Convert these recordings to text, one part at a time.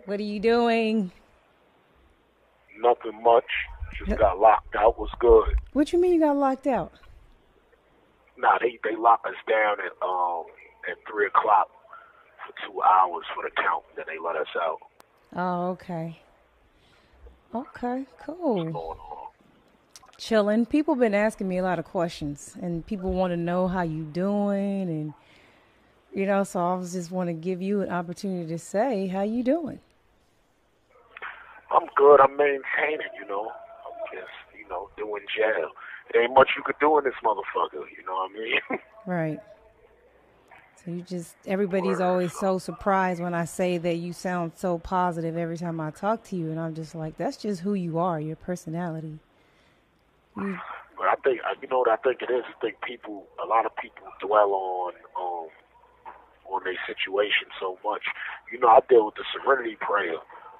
What are you doing? Nothing much. Just got locked out. Was good. What you mean you got locked out? Nah, they locked us down at 3 o'clock for 2 hours for the count. Then they let us out. Oh, okay. Okay, What's cool. going on? Chilling. People been asking me a lot of questions, and people want to know how you doing, and so I was just want to give you an opportunity to say how you doing. I'm good. I'm maintaining. I'm just doing jail. It ain't much you could do in this motherfucker. You know what I mean? Right. So everybody's Word. always So, so surprised when I say that you sound so positive every time I talk to you, and I'm just like, that's just who you are, your personality. You, but I think you know what I think it is. I think a lot of people dwell on their situation so much. I deal with the serenity prayer.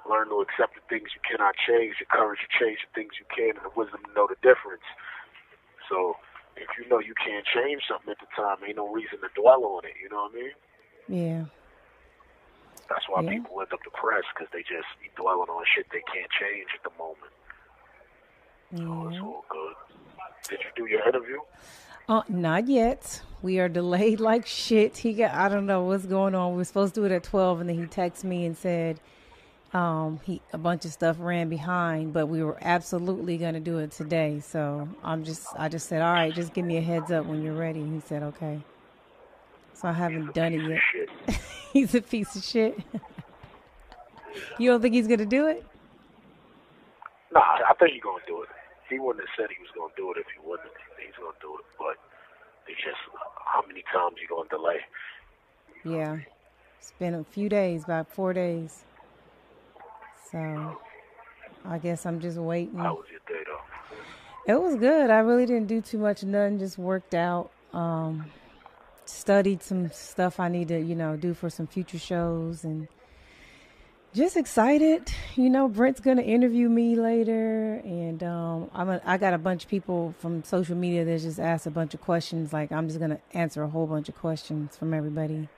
Learn to accept the things you cannot change, the courage to change the things you can, and the wisdom to know the difference. So if you know you can't change something at the time, ain't no reason to dwell on it. You know what I mean? yeah, That's why yeah, people end up depressed because they just be dwelling on shit they can't change at the moment. So it's yeah. all good. Did you do your interview? Not yet. We are delayed like shit. I don't know what's going on. We were supposed to do it at 12, and then he texted me and said a bunch of stuff ran behind, but we were absolutely going to do it today. So I just said, all right, just give me a heads up when you're ready. And he said, okay. So I He's haven't a done it piece of yet. shit. He's a piece of shit. Yeah. You don't think he's going to do it? Nah, I think he's gonna do it. He wouldn't have said he was gonna do it if he wouldn't. He's gonna do it, but it's just how many times you gonna delay? Yeah. It's been a few days, about 4 days. So I guess I'm just waiting. How was your day though? It was good. I really didn't do too much, nothing, just worked out. Studied some stuff I need to, do for some future shows and just excited. Brent's going to interview me later. And I got a bunch of people from social media that just asked a bunch of questions. Like, I'm just going to answer a whole bunch of questions from everybody.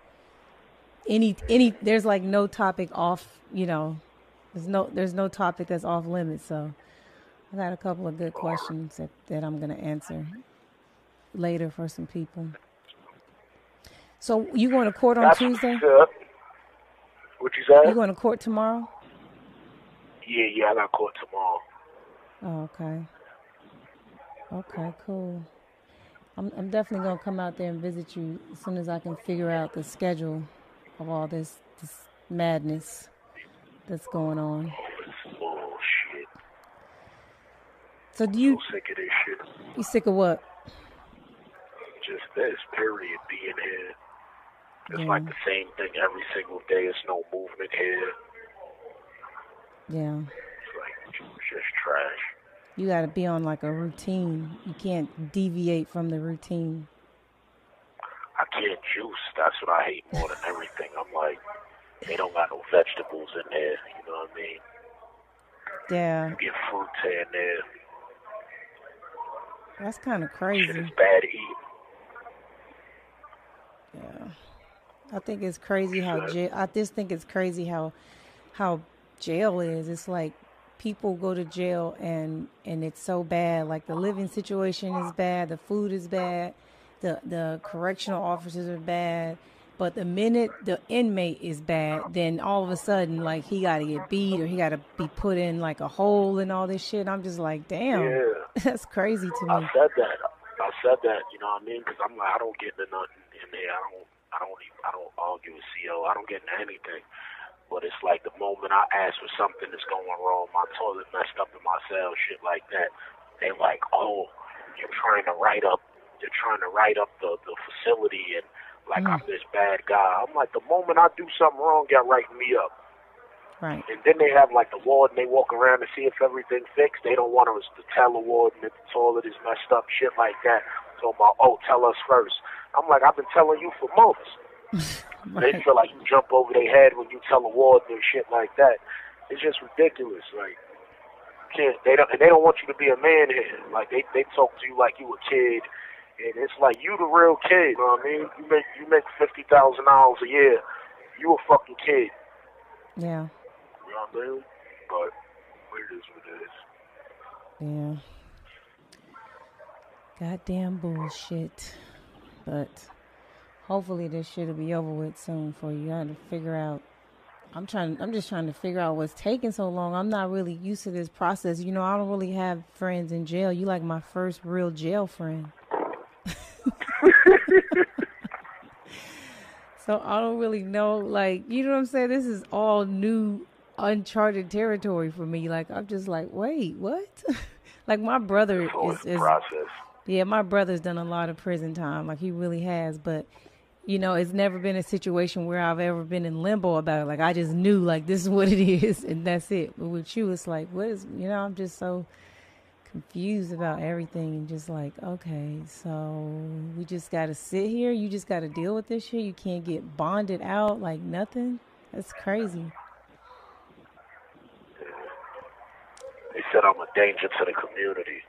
There's like no topic off, there's no topic that's off limits. So I got a couple of good Or questions that I'm going to answer later for some people. So you going to court on that's what's Tuesday? up. What you You said? going to court tomorrow? Yeah, I got caught tomorrow. Oh, okay. Okay, cool. I'm definitely gonna come out there and visit you as soon as I can figure out the schedule of all this madness that's going on. Oh, it's bullshit. So I'm so sick of this shit. you sick of what? Just this period being here. It's Yeah, like the same thing every single day. It's no movement here. yeah. It's like it's just trash. You got to be on like a routine. You can't deviate from the routine. I can't juice. That's what I hate more than everything. I'm like, they don't got no vegetables in there. You know what I mean? Yeah, You get fruits here and there. that's kind of Shit is crazy. bad to eat. Yeah, I think it's crazy She how said, I just think it's crazy how jail is. It's like people go to jail and it's so bad. Like the living situation is bad, the food is bad, the correctional officers are bad. But the minute the inmate is bad, then all of a sudden, like he got to get beat or he got to be put in like a hole and all this shit. I'm just like, damn, yeah, that's crazy to I me. said that. I said that. You know what I mean? Because I'm like, I don't get into nothing in there. I don't argue with CO. I don't get into anything. But it's like the moment I ask for something that's going wrong, my toilet messed up in my cell, shit like that. They like, oh, you're trying to write up the facility and like I'm this bad guy. I'm like, the moment I do something wrong, y'all write me up. Right. And then they have like the warden, they walk around to see if everything's fixed. They don't want us to tell the warden that the toilet is messed up, shit like that. So I'm like, oh, tell us first. I'm like, I've been telling you for months. They Right. feel like you jump over their head when you tell a warden and shit like that. It's just ridiculous. Like, can't they don't want you to be a man here. Like they talk to you like you a kid, and it's like you the real kid. You know what I mean? You make $50,000 a year. You a fucking kid. Yeah. what I mean? But it is what it is. Yeah. Goddamn bullshit. But hopefully this shit'll be over with soon for you. I had to figure out. I'm just trying to figure out what's taking so long. I'm not really used to this process. You know, I don't really have friends in jail. You like my first real jail friend. So I don't really know, like, you know what I'm saying? This is all new, uncharted territory for me. Like, I'm just like, wait, what? Like, my brother is process. yeah, my brother's done a lot of prison time. Like, he really has. But, you know, it's never been a situation where I've ever been in limbo about it. Like, I just knew, like, this is what it is, and that's it. But with you, it's like, what is, you know, I'm just so confused about everything and just like, okay, so we just got to sit here. You just got to deal with this shit. You can't get bonded out like nothing. That's crazy. They said I'm a danger to the community.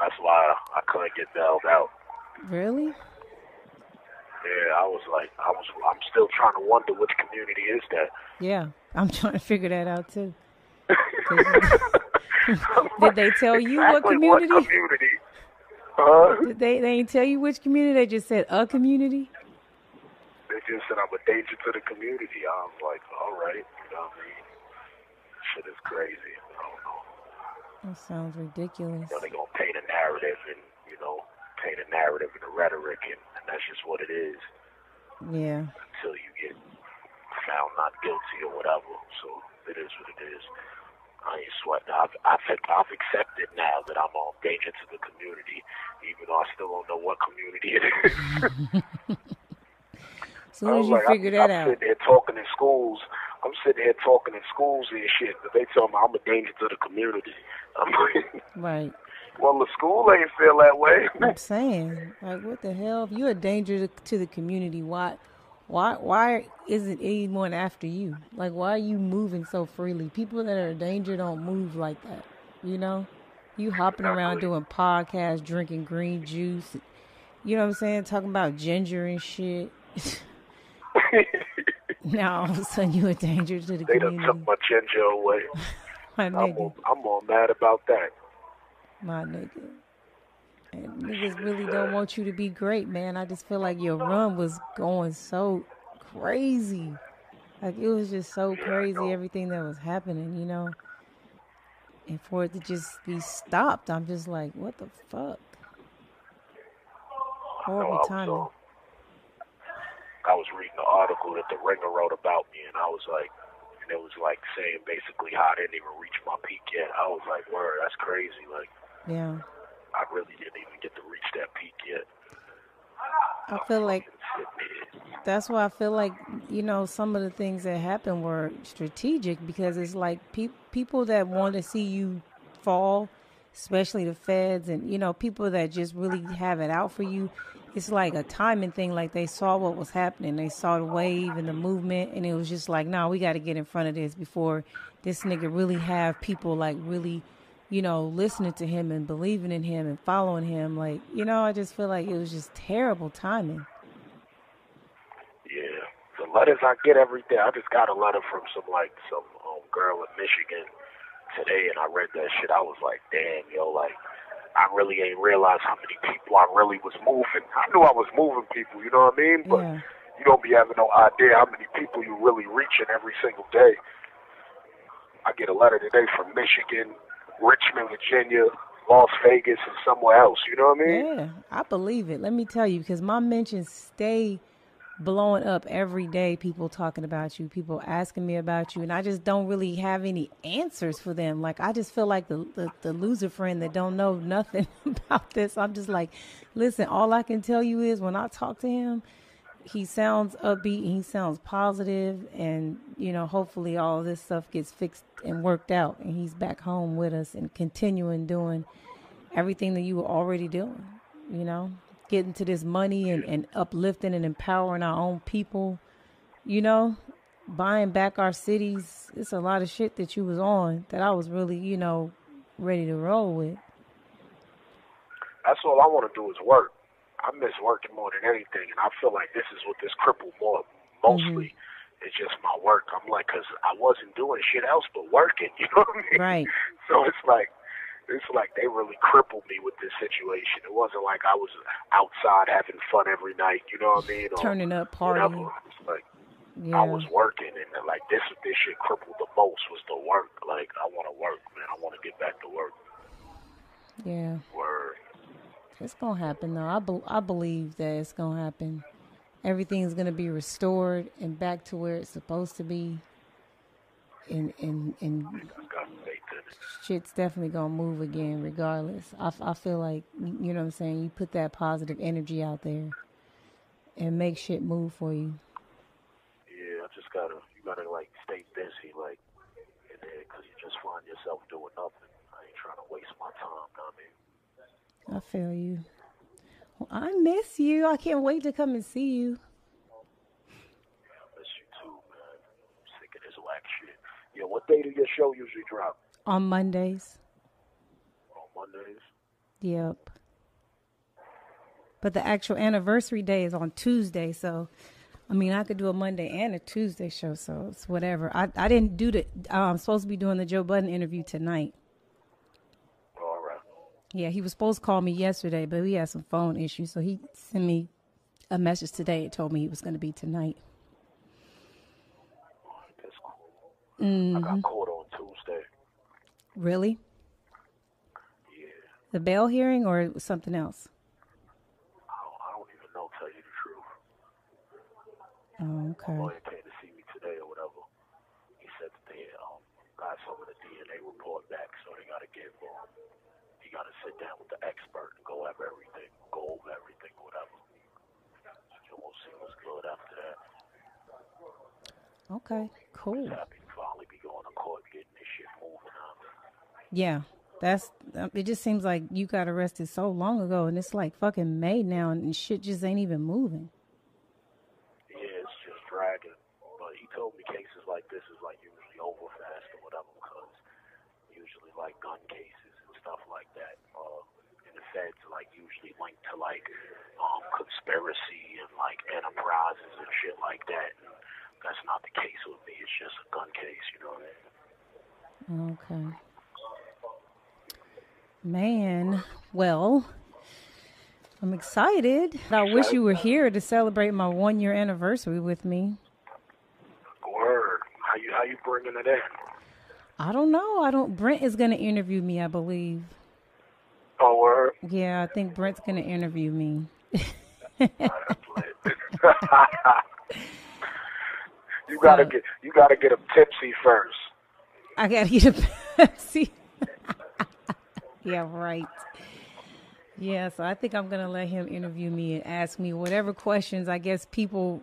That's why I couldn't get bailed out. Really? Yeah, I'm still trying to wonder which community is that. Yeah, I'm trying to figure that out too. Did they tell you exactly what community? What community? Did they ain't tell you which community? They just said a community? They just said I'm a danger to the community. I was like, all right, you know what I mean? Shit is crazy. I don't know. That sounds ridiculous. You know, they're going to paint a narrative and, you know, paint a narrative and a rhetoric, and that's just what it is. Yeah. Until you get found not guilty or whatever. So it is what it is. I ain't sweating. I've accepted now that I'm a danger to the community, even though I still don't know what community it is. As soon as you figure that out. I'm sitting here talking in schools. I'm sitting here talking in schools and shit, but they tell me I'm a danger to the community. I'm like, right. Well, the school ain't feel that way. I'm saying, like, what the hell? If you're a danger to the community, why isn't anyone after you? Like, why are you moving so freely? People that are a danger don't move like that, you know? You hopping around doing podcasts, drinking green juice, you know what I'm saying? Talking about ginger and shit. Now all of a sudden you a danger to the community. They done took my ginger away. My nigga. I'm all mad about that. My nigga. And niggas really don't want you to be great, man. I just feel like your run was going so crazy. Like, it was just so crazy, everything that was happening, you know? And for it to just be stopped, I'm just like, what the fuck? Horrible timing. I was reading an article that the Ringer wrote about me, and I was like, and it was like saying basically how I didn't even reach my peak yet. I was like, word, that's crazy. Like, yeah. I really didn't even get to reach that peak yet. I feel like that's why I feel like, you know, some of the things that happened were strategic, because it's like people that want to see you fall, especially the feds and, you know, people that just really have it out for you. It's like a timing thing. Like, they saw what was happening. They saw the wave and the movement, and it was just like, no, we got to get in front of this before this nigga really have people like really, you know, listening to him and believing in him and following him. Like, you know, I just feel like it was just terrible timing. Yeah. The letters I get every day. I just got a letter from some girl in Michigan today, and I read that shit. I was like, damn, yo, like, I really ain't realized how many people I really was moving. I knew I was moving people, you know what I mean? But you don't be having no idea how many people you really reaching every single day. I get a letter today from Michigan, Richmond, Virginia, Las Vegas, and somewhere else. You know what I mean? Yeah, I believe it. Let me tell you, because my mentions stay blowing up every day. People talking about you, people asking me about you, and I just don't really have any answers for them. Like, I just feel like the loser friend that don't know nothing about this. I'm just like, listen, all I can tell you is when I talk to him, he sounds upbeat, he sounds positive, and, you know, hopefully all of this stuff gets fixed and worked out, and he's back home with us and continuing doing everything that you were already doing, you know, getting to this money and uplifting and empowering our own people, you know, buying back our cities. It's a lot of shit that you was on that I was really, you know, ready to roll with. That's all I want to do is work. I miss working more than anything, and I feel like this is what this crippled mostly. it's just my work. I'm like, because I wasn't doing shit else but working, you know what I mean? Right. So it's like they really crippled me with this situation. It wasn't like I was outside having fun every night, you know what I mean? Or turning up, partying. whatever. It's like Yeah. I was working, and like this shit crippled the most was the work. Like I want to work, man. I want to get back to work. Yeah. Word. It's gonna happen though. I believe that it's gonna happen. Everything's gonna be restored and back to where it's supposed to be. And Got faith in it. shit's definitely gonna move again, regardless. I feel like, you know what I'm saying. You put that positive energy out there, and make shit move for you. Yeah, you gotta like stay busy, like, in there, because you just find yourself doing nothing. I ain't trying to waste my time, know what I mean? I feel you. Well, I miss you. I can't wait to come and see you. I miss you too, man. I'm sick of this whack shit. Yeah, what day do your show usually drop? On Mondays. On Mondays? Yep. But the actual anniversary day is on Tuesday, so I mean I could do a Monday and a Tuesday show, so it's whatever. I didn't do I'm supposed to be doing the Joe Budden interview tonight. All right. Yeah, he was supposed to call me yesterday, but we had some phone issues, so he sent me a message today and told me he was going to be tonight. That's cool. I got caught on Tuesday. Really? Yeah. The bail hearing or something else? I don't even know, tell you the truth. Oh, okay. My lawyer came to see me today or whatever. He said that they got some of the DNA report back, so they got to give he got to sit down with the expert and go over everything, whatever. So we'll see what's good after that. Okay, cool. Happy to finally be going to court, getting this shit moving on. Yeah, it just seems like you got arrested so long ago, and it's like fucking May now, and shit just ain't even moving. Yeah, it's just dragging. But he told me cases like this is like usually over fast or whatever, because usually like gun cases and stuff like that, and the feds like usually linked to like conspiracy and like enterprises and shit like that. And that's not the case with me. It's just a gun case, you know what I mean? Okay. Man, well, I'm excited. I wish you were here to celebrate my 1-year anniversary with me. Word. How you bringing it in? I don't know. Brent is going to interview me, I believe. Oh, word. Yeah, I think Brent's going to interview me. You gotta get him tipsy first. I gotta get a Pepsi. Yeah, right. Yeah, so I think I'm gonna let him interview me and ask me whatever questions I guess people,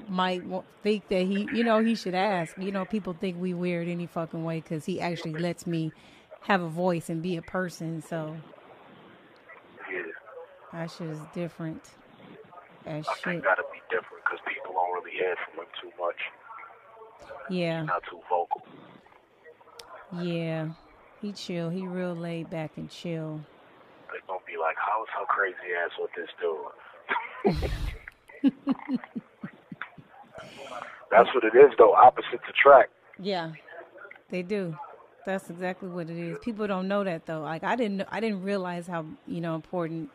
might think that he should ask. People think we weird any fucking way because he actually lets me have a voice and be a person. So Yeah. that shit is different. As I shit. think that'll be different because people don't really hear from him too much. Yeah. He's not too vocal. Yeah. He chill. He real laid back and chill. They're gonna be like, how's her crazy ass with this dude? That's what it is, though. Opposites attract. Yeah, they do. That's exactly what it is. People don't know that though. Like I didn't realize how important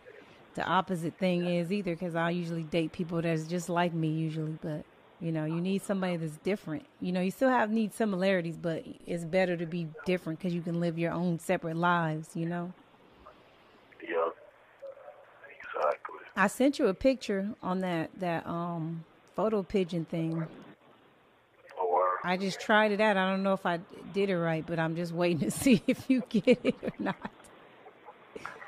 the opposite thing is either, because I usually date people that's just like me usually, but you need somebody that's different. You still need similarities, but it's better to be different because you can live your own separate lives. Yeah, exactly. I sent you a picture on that photo pigeon thing. Or I just tried it out. I don't know if I did it right, but I'm just waiting to see if you get it or not.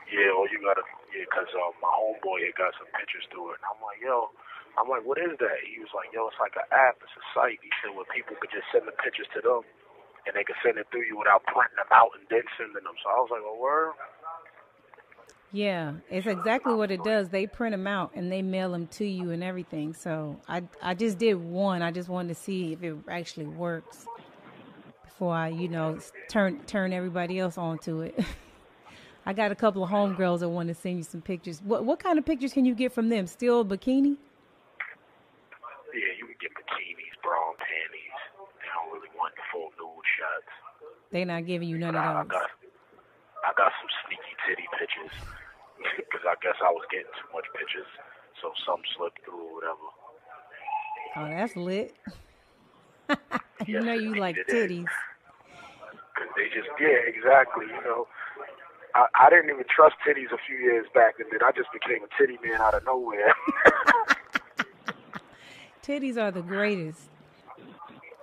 yeah, well, you gotta, because my homeboy had got some pictures to it, and I'm like, what is that? He was like, it's like an app, it's a site. He said where people could just send the pictures to them, and they could send it through you without printing them out and then sending them. So I was like, well, word. Yeah, it's exactly what it does. They print them out and they mail them to you and everything. So I just did one. I just wanted to see if it actually works before I, turn everybody else onto it. I got a couple of homegirls that want to send you some pictures. What kind of pictures can you get from them? Still bikini? Yeah, you can get bikinis, bro. They not giving you none of those. I got some sneaky titty pictures because I guess I was getting too much pictures, so some slipped through or whatever. Oh, that's lit. You Yes, know you indeed like it titties. Because they just, yeah, exactly, you know. I didn't even trust titties a few years back, and then I just became a titty man out of nowhere. Titties are the greatest.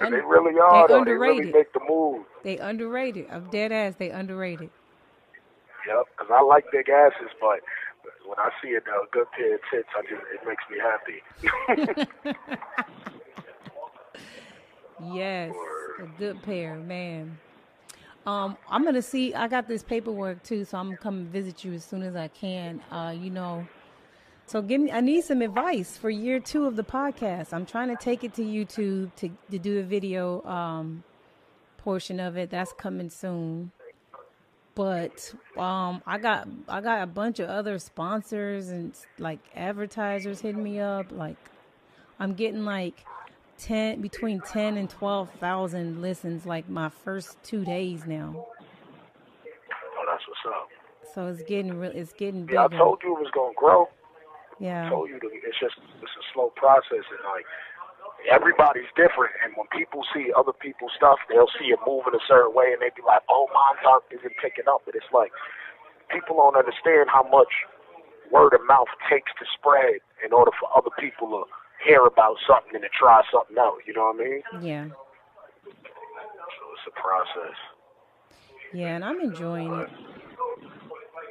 And they really are, They though. underrated. They really make the move. They underrated. I'm dead ass. They underrated. Yep, because I like big asses, but when I see a good pair of tits, it makes me happy. Yes, a good pair, man. I'm gonna see. I got this paperwork too, so I'm gonna come visit you as soon as I can. You know, so give me. I need some advice for year 2 of the podcast. I'm trying to take it to YouTube to do the video portion of it. That's coming soon. But I got a bunch of other sponsors and like advertisers hitting me up. Like I'm getting like between 10 and 12,000 listens like my first 2 days now. Oh, that's what's up. So it's getting bigger. Yeah, I told you it was gonna grow. Yeah. I told you it's a slow process, and like everybody's different. And when people see other people's stuff, they'll see it moving a certain way, and they be like, "Oh, mine isn't picking up." But it's like people don't understand how much word of mouth takes to spread in order for other people to hear about something and to try something out. You know what I mean? Yeah. So it's a process. Yeah, and I'm enjoying it.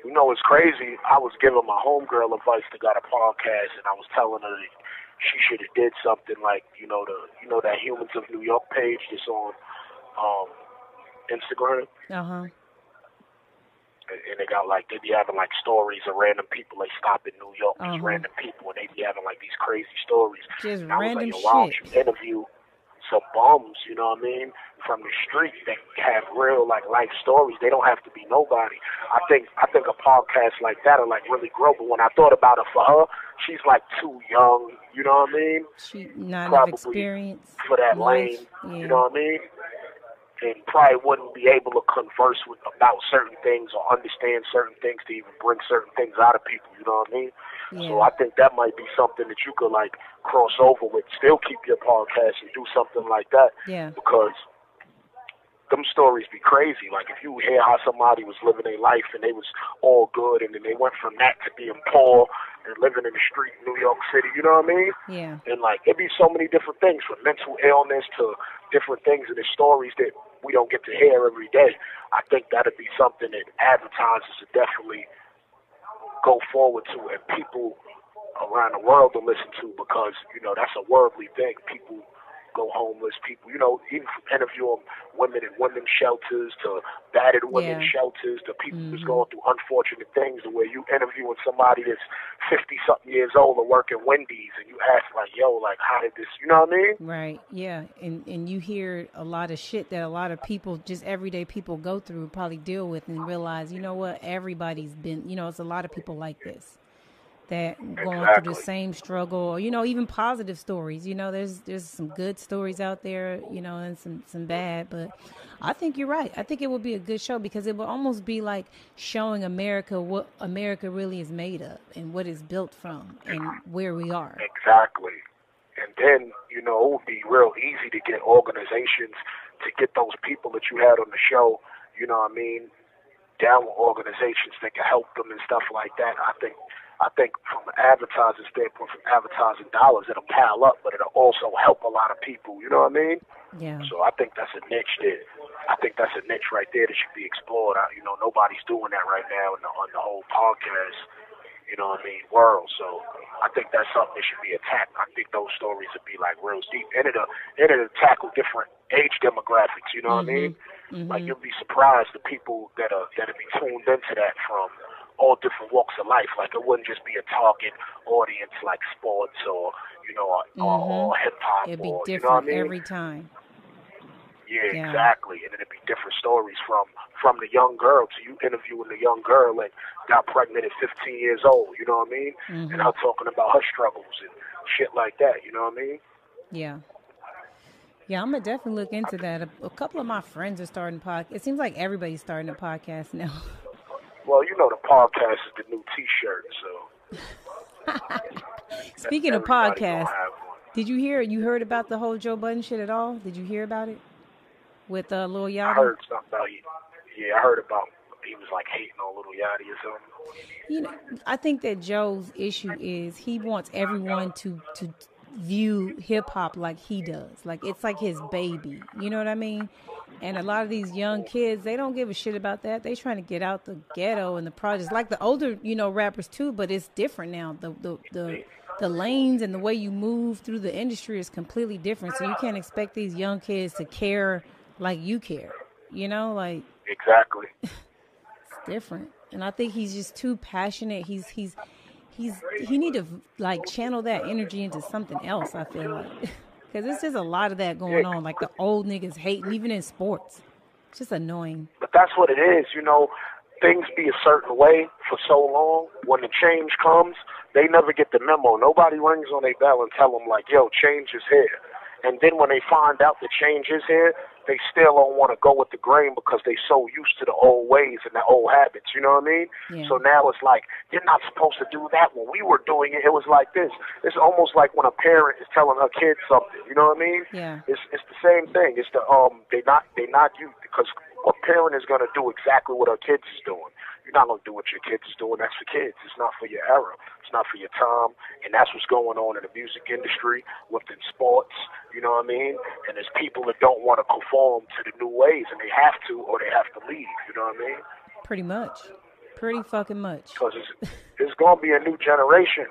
You know, it's crazy. I was giving my homegirl advice to got a podcast, and I was telling her that she should have did something like, that Humans of New York page that's on Instagram. Uh-huh. And they got they be having stories of random people they stop in New York, just random people, and they be having these crazy stories. Just and I was random like, why don't shit. you interview some bums, you know what I mean, from the street that have real life stories. They don't have to be nobody. I think a podcast like that will really grow. But when I thought about it for her, she's too young, you know what I mean? She not probably enough experience for that life. lane, Yeah. you know what I mean? And probably wouldn't be able to converse about certain things or understand certain things to even bring certain things out of people, you know what I mean? Yeah. So I think that might be something that you could cross over with, still keep your podcast and do something like that. Yeah. Because them stories be crazy. If you hear how somebody was living their life and they was all good, and then they went from that to being poor and living in the street in New York City, you know what I mean? Yeah. And it'd be so many different things, from mental illness to different things, and the stories that we don't get to hear every day. I think that'd be something that advertisers would definitely go forward to, and people around the world to listen to, because that's a worldly thing. People go homeless, people, even from interviewing women in women's shelters to battered women's shelters to people who's going through unfortunate things, to where you interviewing somebody that's 50-something years old and working Wendy's, and you ask how did this, you know what I mean? Right. Yeah. And you hear a lot of shit that a lot of people, just everyday people, go through, probably deal with, and realize, you know what, everybody's been, it's a lot of people like this that going through the same struggle, or even positive stories. There's some good stories out there, and some bad. But I think you're right. I think it would be a good show, because it would almost be like showing America what America really is made of and what it's built from and where we are. Exactly. And then, it would be real easy to get organizations to get those people that you had on the show, you know what I mean, down with organizations that can help them and stuff like that. I think from an advertising standpoint, from advertising dollars, it'll pile up, but it'll also help a lot of people, you know what I mean? Yeah. So I think that's a niche right there that should be explored. Nobody's doing that right now on the whole podcast, world. So I think that's something that should be attacked. I think those stories would be real deep, and it'll tackle different age demographics, you know what I mean? Mm-hmm. You'll be surprised the people that'll be tuned into that from all different walks of life. It wouldn't just be a target audience like sports or or hip hop. It'd be or, different, you know what I mean? every time. Yeah, exactly. And it'd be different stories from the young girl to you interviewing the young girl and got pregnant at 15 years old, you know what I mean? And her talking about her struggles and shit like that, you know what I mean? Yeah. Yeah, I'm gonna definitely look into that. A couple of my friends are starting podcast. It seems like everybody's starting a podcast now. Well, you know, the podcast is the new T-shirt, so Speaking of everybody gonna podcasts, have one. did you hear? You heard about the whole Joe Budden shit at all? Did you hear about it with Lil I Yachty? heard something about you. Yeah, I heard about he was like hating on Little Yachty or something. You know, I think that Joe's issue is he wants everyone to view hip hop like he does. Like it's like his baby. You know what I mean? And a lot of these young kids, they don't give a shit about that. They trying to get out the ghetto and the projects, like the older, rappers too. But it's different now. The lanes and the way you move through the industry is completely different. So you can't expect these young kids to care like you care. Like Exactly. it's different. And I think he's just too passionate. He need to like channel that energy into something else. I feel like. Because there's just a lot of that going on. Like the old niggas hating, even in sports. It's just annoying. But that's what it is, things be a certain way for so long. When the change comes, they never get the memo. Nobody rings on their bell and tell them, like, yo, change is here. And then when they find out the change is here, they still don't want to go with the grain because they so used to the old ways and the old habits, you know what I mean? Yeah. So now it's like, you're not supposed to do that. When we were doing it, it was like this. It's almost like when a parent is telling her kid something, you know what I mean? Yeah. It's the same thing. It's they not you, because a parent is going to do exactly what her kids is doing. You're not going to do what your kids is doing. That's for kids. It's not for your era. It's not for your time. And that's what's going on in the music industry, within sports, you know what I mean? And there's people that don't want to conform to the new ways, and they have to, or they have to leave, you know what I mean? Pretty much. Pretty fucking much. Because it's going to be a new generation.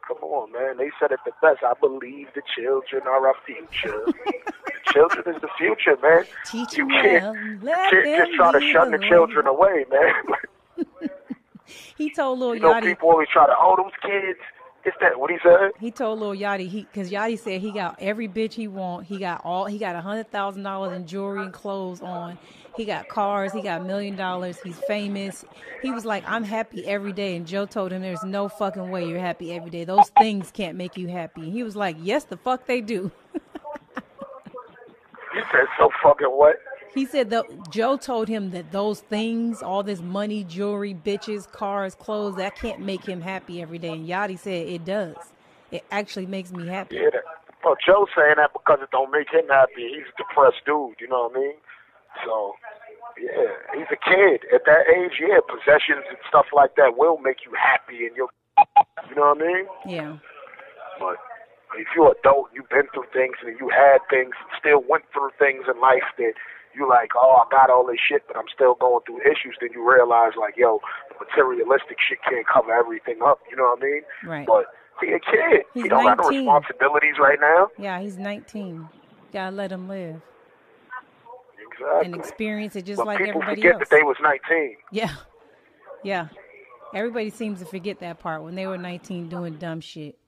Come on, man. They said it the best. I believe the children are our future. The children is the future, man. Teach You them well. can't just try to shun the children away, man. He told Lil You know, Yachty. people always try to, those kids. It's that, what he said? He told Lil Yachty, because Yachty said he got every bitch he want. He got $100,000 in jewelry and clothes on. He got cars. He got $1 million. He's famous. He was like, I'm happy every day. And Joe told him, there's no fucking way you're happy every day. Those things can't make you happy. And he was like, yes, the fuck they do. He said, so fucking what? He said Joe told him that those things, all this money, jewelry, bitches, cars, clothes, that can't make him happy every day. And Yachty said it does. It actually makes me happy. Yeah. Well, Joe's saying that because it don't make him happy. He's a depressed dude, you know what I mean? So, yeah, he's a kid. At that age, yeah, possessions and stuff like that will make you happy and you know what I mean? Yeah. But if you're an adult, you've been through things and you had things and still went through things in life that you like, I got all this shit, but I'm still going through issues, then you realize, like, yo, the materialistic shit can't cover everything up, you know what I mean? Right. But he a kid. He's he don't 19. have no responsibilities right now. Yeah, he's 19. Gotta let him live. Exactly. And experience it just but like people everybody forget else. that they was 19. Yeah. Yeah. Everybody seems to forget that part when they were 19 doing dumb shit.